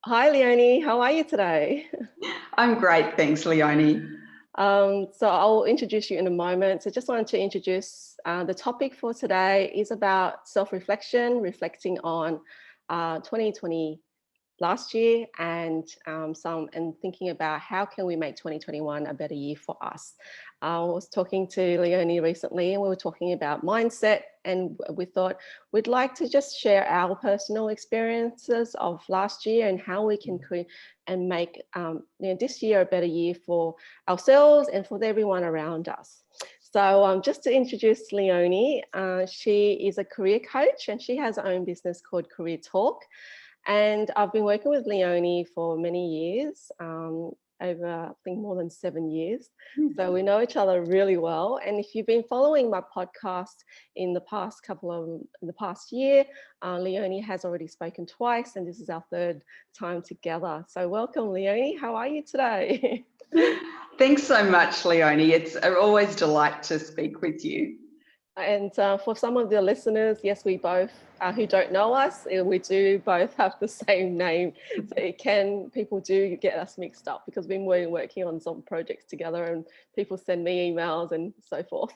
Hi, Leonie. How are you today? I'm great, thanks, Leonie. So I'll introduce you in a moment. So just wanted to introduce the topic for today is about self-reflection, reflecting on 2020 last year and thinking about how can we make 2021 a better year for us. I was talking to Leonie recently and we were talking about mindset, and we thought we'd like to just share our personal experiences of last year and how we can create and make this year a better year for ourselves and for everyone around us. So just to introduce Leonie, she is a career coach and she has her own business called Career Talk. And I've been working with Leonie for many years, over I think more than 7 years. So we know each other really well. And if you've been following my podcast in the past year, Leonie has already spoken twice, and this is our third time together. So welcome, Leonie. How are you today? Thanks so much, Leonie. It's always a delight to speak with you. And for some of the listeners, yes, we both, who don't know us, we do both have the same name. So people do get us mixed up because we've been working on some projects together and people send me emails and so forth.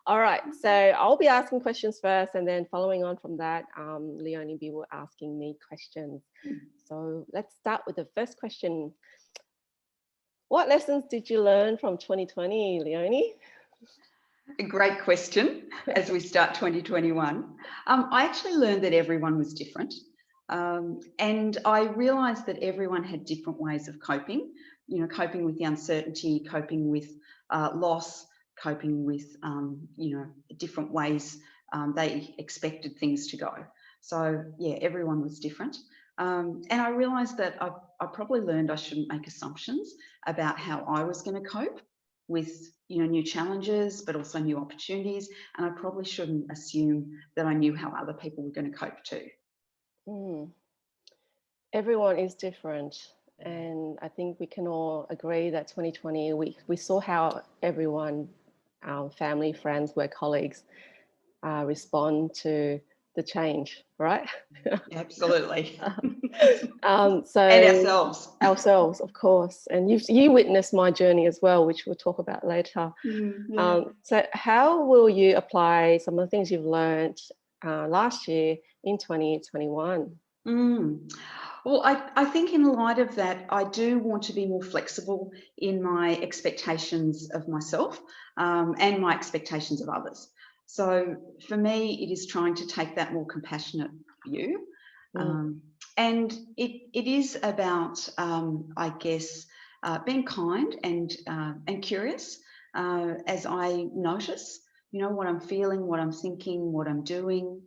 All right, so I'll be asking questions first, and then following on from that, Leonie will be asking me questions. So let's start with the first question. What lessons did you learn from 2020, Leonie? A great question as we start 2021. I actually learned that everyone was different. And I realized that everyone had different ways of coping, coping with the uncertainty, coping with loss, coping with, different ways they expected things to go. So yeah, everyone was different. And I realized that I probably learned I shouldn't make assumptions about how I was going to cope with new challenges, but also new opportunities. And I probably shouldn't assume that I knew how other people were going to cope too. Everyone is different. And I think we can all agree that 2020, we saw how everyone, our family, friends, work colleagues, respond to the change, right? Absolutely. So and ourselves, of course. And you witnessed my journey as well, which we'll talk about later. So how will you apply some of the things you've learned last year in 2021? Well, I think in light of that, I do want to be more flexible in my expectations of myself and my expectations of others. So for me, it is trying to take that more compassionate view. And it is about, I guess, being kind and curious as I notice, what I'm feeling, what I'm thinking, what I'm doing.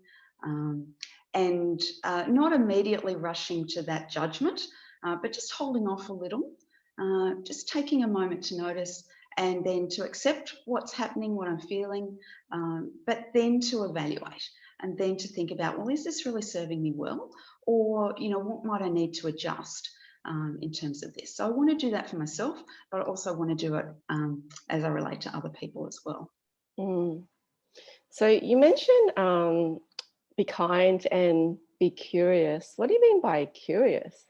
And not immediately rushing to that judgment, but just holding off a little, just taking a moment to notice and then to accept what's happening, what I'm feeling, but then to evaluate and then to think about, well, is this really serving me well? Or, what might I need to adjust in terms of this? So I want to do that for myself, but I also want to do it as I relate to other people as well. So you mentioned be kind and be curious. What do you mean by curious?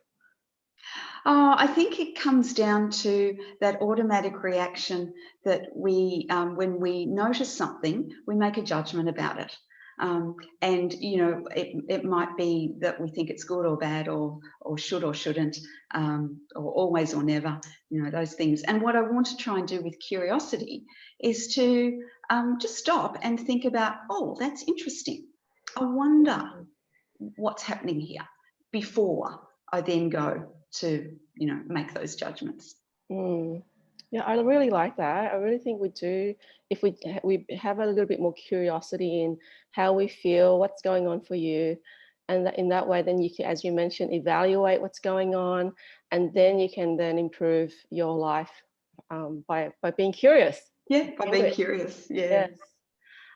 I think it comes down to that automatic reaction that we, when we notice something, we make a judgment about it. And, it might be that we think it's good or bad or should or shouldn't, or always or never, those things. And what I want to try and do with curiosity is to just stop and think about, oh, that's interesting. I wonder what's happening here before I then go to, make those judgments. Yeah, I really like that. I really think we do, if we have a little bit more curiosity in how we feel, what's going on for you, and in that way, then you can, as you mentioned, evaluate what's going on, and then you can then improve your life by being curious. Yeah, by being curious. Yeah. Yes.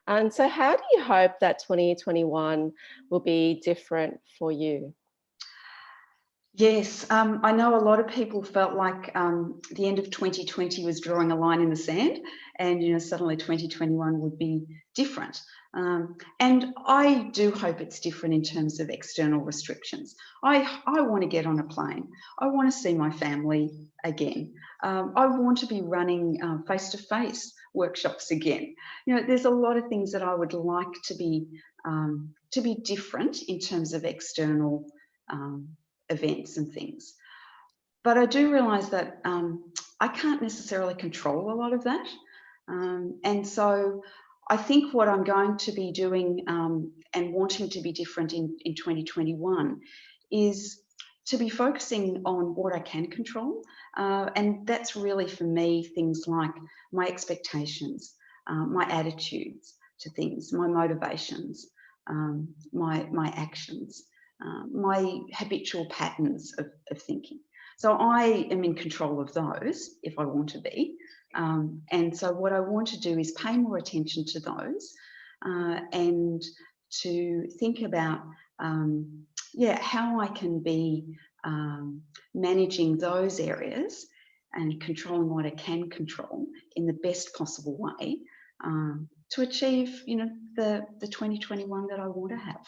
And so how do you hope that 2021 will be different for you? Yes, I know a lot of people felt like the end of 2020 was drawing a line in the sand and, suddenly 2021 would be different. And I do hope it's different in terms of external restrictions. I want to get on a plane. I want to see my family again. I want to be running face-to-face workshops again. You know, there's a lot of things that I would like to be different in terms of external events and things. But I do realise that I can't necessarily control a lot of that. And so I think what I'm going to be doing and wanting to be different in 2021 is to be focusing on what I can control. And that's really for me things like my expectations, my attitudes to things, my motivations, my actions, my habitual patterns of thinking. So I am in control of those if I want to be. And so what I want to do is pay more attention to those and to think about, how I can be managing those areas and controlling what I can control in the best possible way to achieve, the 2021 that I want to have,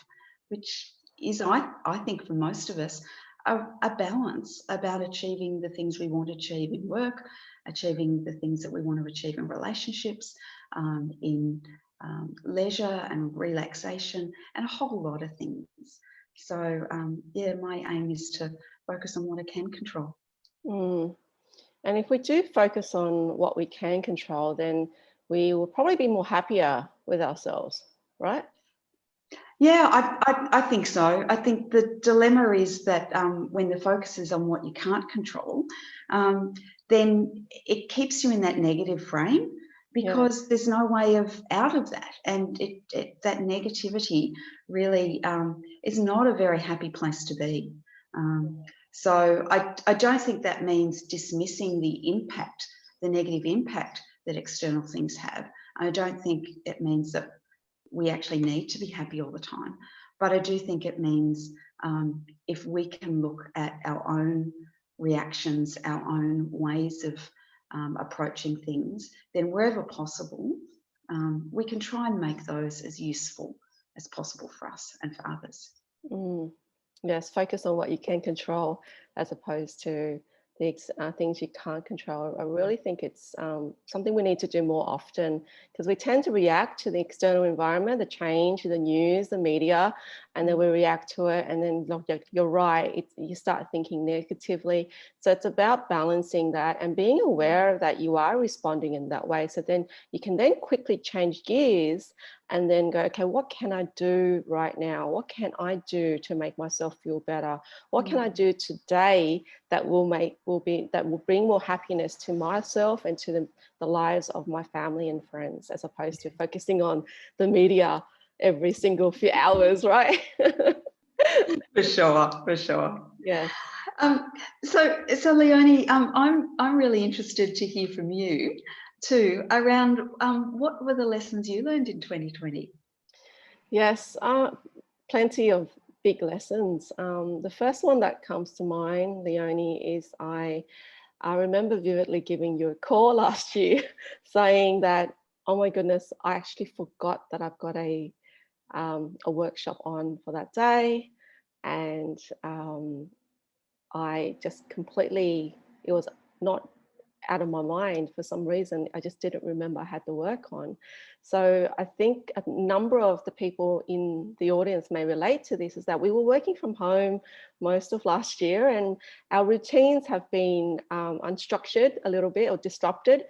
which is, I think for most of us, a balance about achieving the things we want to achieve in work, achieving the things that we want to achieve in relationships, in leisure and relaxation, and a whole lot of things. So, my aim is to focus on what I can control. And if we do focus on what we can control, then we will probably be more happier with ourselves, right? Yeah, I think so. I think the dilemma is that when the focus is on what you can't control, then it keeps you in that negative frame because there's no way out of that. And that negativity really is not a very happy place to be. So I don't think that means dismissing the negative impact that external things have. I don't think it means that we actually need to be happy all the time. But I do think it means if we can look at our own reactions, our own ways of approaching things, then wherever possible, we can try and make those as useful as possible for us and for others. Yes, focus on what you can control as opposed to the things you can't control. I really think it's something we need to do more often because we tend to react to the external environment, the change, the news, the media, and then we react to it. And then you're right, you start thinking negatively. So it's about balancing that and being aware that you are responding in that way. So then you can then quickly change gears and then go, okay, what can I do right now? What can I do to make myself feel better? What can I do today that will bring more happiness to myself and to the lives of my family and friends, as opposed to focusing on the media every single few hours, right? For sure. Yeah. So Leonie, I'm really interested to hear from you too around what were the lessons you learned in 2020? Yes, plenty of big lessons. The first one that comes to mind, Leonie, is I remember vividly giving you a call last year saying that, oh my goodness, I actually forgot that I've got a workshop on for that day. And I just completely, it was not out of my mind for some reason. I just didn't remember I had the work on. So I think a number of the people in the audience may relate to this, is that we were working from home most of last year and our routines have been unstructured a little bit or disrupted.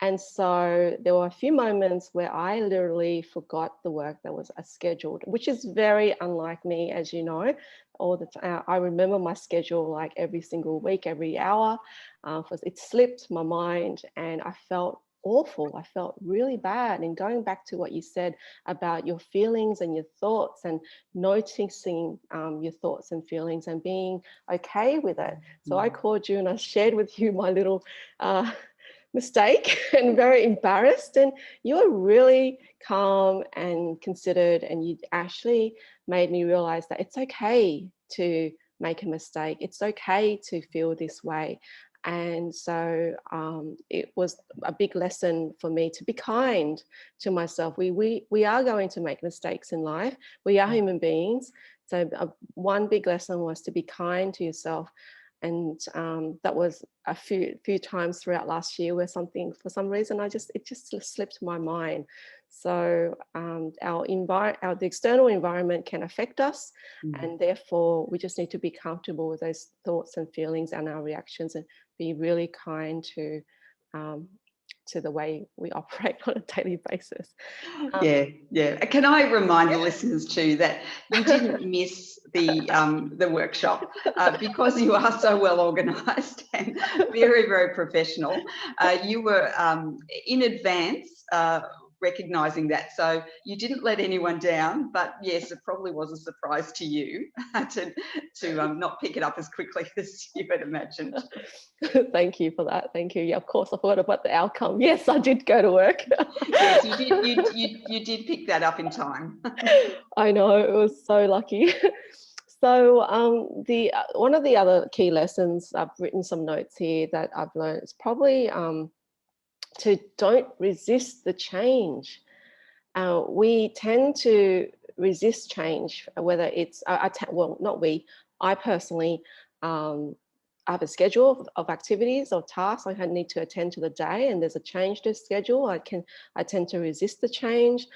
And so there were a few moments where I literally forgot the work that was scheduled, which is very unlike me, as you know. All the time, I remember my schedule like every single week, every hour. It slipped my mind and I felt awful. I felt really bad. And going back to what you said about your feelings and your thoughts and noticing your thoughts and feelings and being okay with it. So I called you and I shared with you my little mistake and very embarrassed, and you were really calm and considered, and you actually made me realize that it's okay to make a mistake. It's okay to feel this way. And so it was a big lesson for me to be kind to myself. We are going to make mistakes in life. We are human beings. So one big lesson was to be kind to yourself. And that was a few times throughout last year where something, for some reason, it just slipped my mind. So the external environment can affect us, and therefore we just need to be comfortable with those thoughts and feelings and our reactions, and be really kind to the way we operate on a daily basis. Yeah. Can I remind the listeners too that you didn't miss the workshop because you are so well organised and very, very professional. You were in advance recognising that, so you didn't let anyone down. But yes, it probably was a surprise to you to not pick it up as quickly as you had imagined. Thank you for that. Thank you. Yeah, of course, I thought about the outcome. Yes, I did go to work. Yes, you did. You did pick that up in time. I know, it was so lucky. So one of the other key lessons, I've written some notes here that I've learned, is probably to don't resist the change. We tend to resist change, whether it's well, not we. I personally I have a schedule of activities or tasks I need to attend to the day, and there's a change to schedule. I tend to resist the change.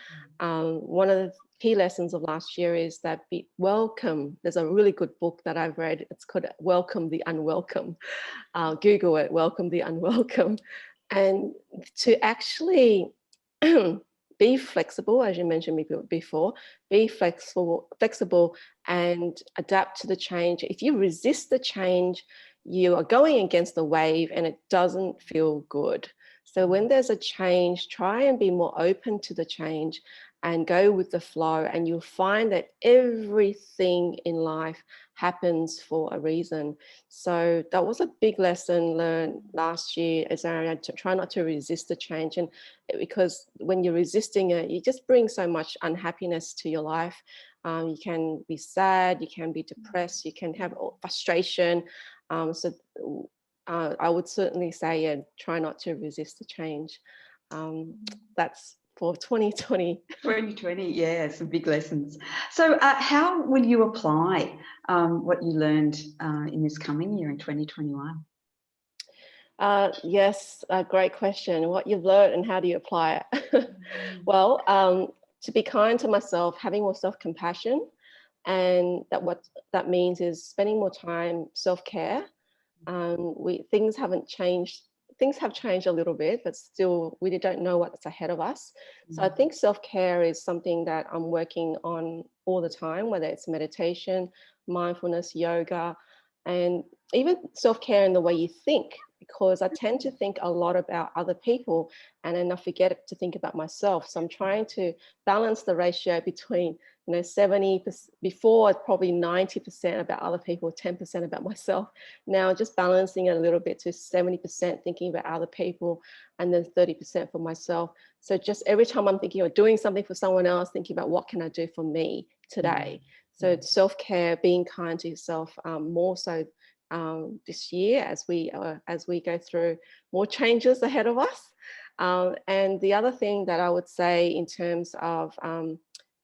One of the key lessons of last year is that be welcome. There's a really good book that I've read. It's called Welcome the Unwelcome. Google it, Welcome the Unwelcome. And to actually be flexible, as you mentioned before, be flexible and adapt to the change. If you resist the change, you are going against the wave and it doesn't feel good. So when there's a change, try and be more open to the change and go with the flow, and you'll find that everything in life happens for a reason. So that was a big lesson learned last year, as I had to try not to resist the change. And because when you're resisting it, you just bring so much unhappiness to your life. You can be sad, you can be depressed, you can have frustration. So I would certainly say, yeah, try not to resist the change. That's for 2020. 2020, yeah, some big lessons. So how will you apply what you learned in this coming year in 2021? Yes, a great question. What you've learned and how do you apply it? Well, to be kind to myself, having more self-compassion, and what that means is spending more time self-care. Things haven't changed. Things have changed a little bit, but still we don't know what's ahead of us. So I think self-care is something that I'm working on all the time, whether it's meditation, mindfulness, yoga, and even self-care in the way you think, because I tend to think a lot about other people and then I forget to think about myself. So I'm trying to balance the ratio between 70%, before probably 90% about other people, 10% about myself. Now just balancing it a little bit to 70% thinking about other people and then 30% for myself. So just every time I'm thinking of doing something for someone else, thinking about what can I do for me today. So self-care, being kind to yourself, more so this year as we go through more changes ahead of us. And the other thing that I would say in terms of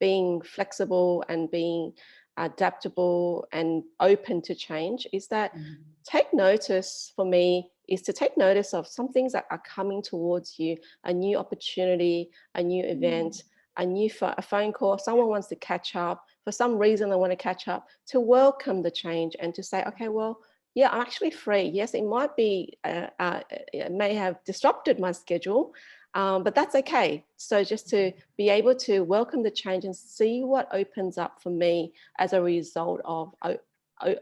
being flexible and being adaptable and open to change is that take notice, for me, is to take notice of some things that are coming towards you, a new opportunity, a new event, a phone call, someone wants to catch up, for some reason they want to catch up, to welcome the change and to say, okay, well, yeah, I'm actually free. Yes, it might be, it may have disrupted my schedule, but that's okay. So just to be able to welcome the change and see what opens up for me as a result of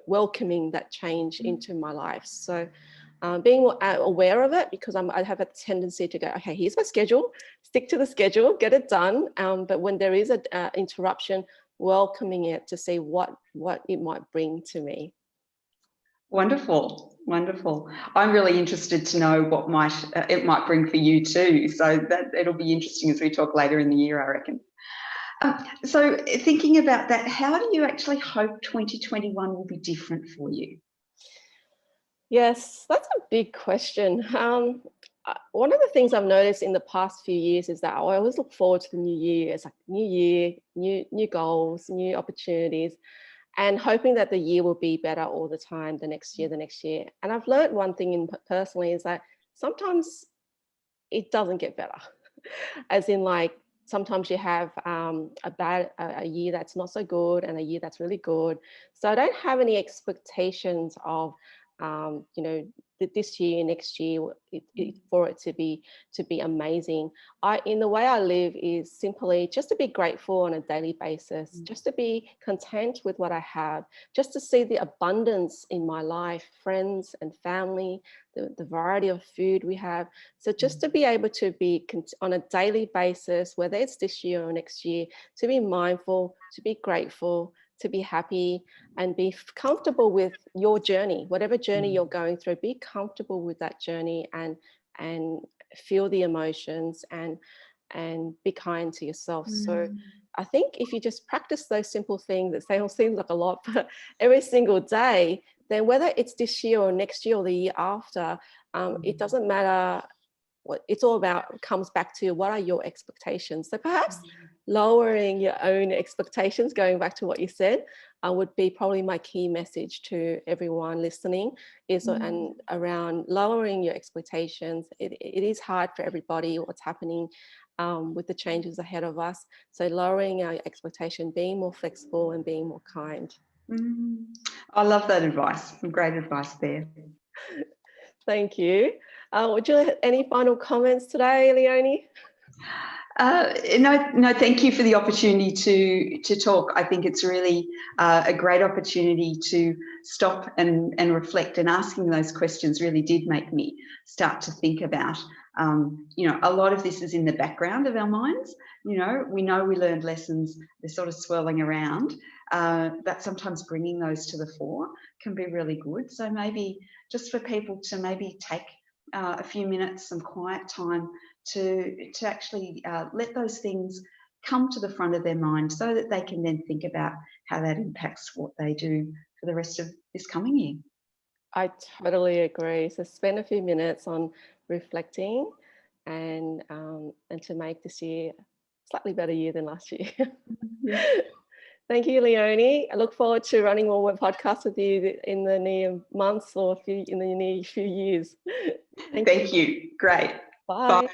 welcoming that change into my life. So being aware of it, because I have a tendency to go, okay, here's my schedule, stick to the schedule, get it done. But when there is an interruption, welcoming it to see what it might bring to me. Wonderful, wonderful. I'm really interested to know what it might bring for you too. So that it'll be interesting as we talk later in the year, I reckon. So thinking about that, how do you actually hope 2021 will be different for you? Yes, that's a big question. One of the things I've noticed in the past few years is that I always look forward to the new year. It's like new year, new goals, new opportunities, and hoping that the year will be better all the time, the next year, the next year. And I've learned one thing personally is that sometimes it doesn't get better. As in, like, sometimes you have a year that's not so good and a year that's really good. So I don't have any expectations of you know, this year, next year, for it to be amazing. In the way I live is simply just to be grateful on a daily basis, just to be content with what I have, just to see the abundance in my life, friends and family, the variety of food we have. So just to be able to be on a daily basis, whether it's this year or next year, to be mindful, to be grateful, to be happy, and be comfortable with your journey, whatever journey you're going through. Be comfortable with that journey and feel the emotions and be kind to yourself. So I think if you just practice those simple things that seems like a lot, but every single day, then whether it's this year or next year or the year after, it doesn't matter. What it's all about comes back to what are your expectations. So perhaps lowering your own expectations, going back to what you said, would be probably my key message to everyone listening, is and around lowering your expectations. It is hard for everybody what's happening with the changes ahead of us. So lowering our expectation, being more flexible and being more kind. I love that advice. Some great advice there. Thank you. Would you have any final comments today, Leonie? No, thank you for the opportunity to talk. I think it's really a great opportunity to stop and reflect, and asking those questions really did make me start to think about, a lot of this is in the background of our minds. We know we learned lessons, they're sort of swirling around, but sometimes bringing those to the fore can be really good. So maybe just for people to maybe take a few minutes, some quiet time to actually let those things come to the front of their mind, so that they can then think about how that impacts what they do for the rest of this coming year. I totally agree. So spend a few minutes on reflecting and to make this year a slightly better year than last year. Yeah. Thank you, Leonie. I look forward to running more podcasts with you in the near months or in the near few years. Thank you. Great. Bye. Bye.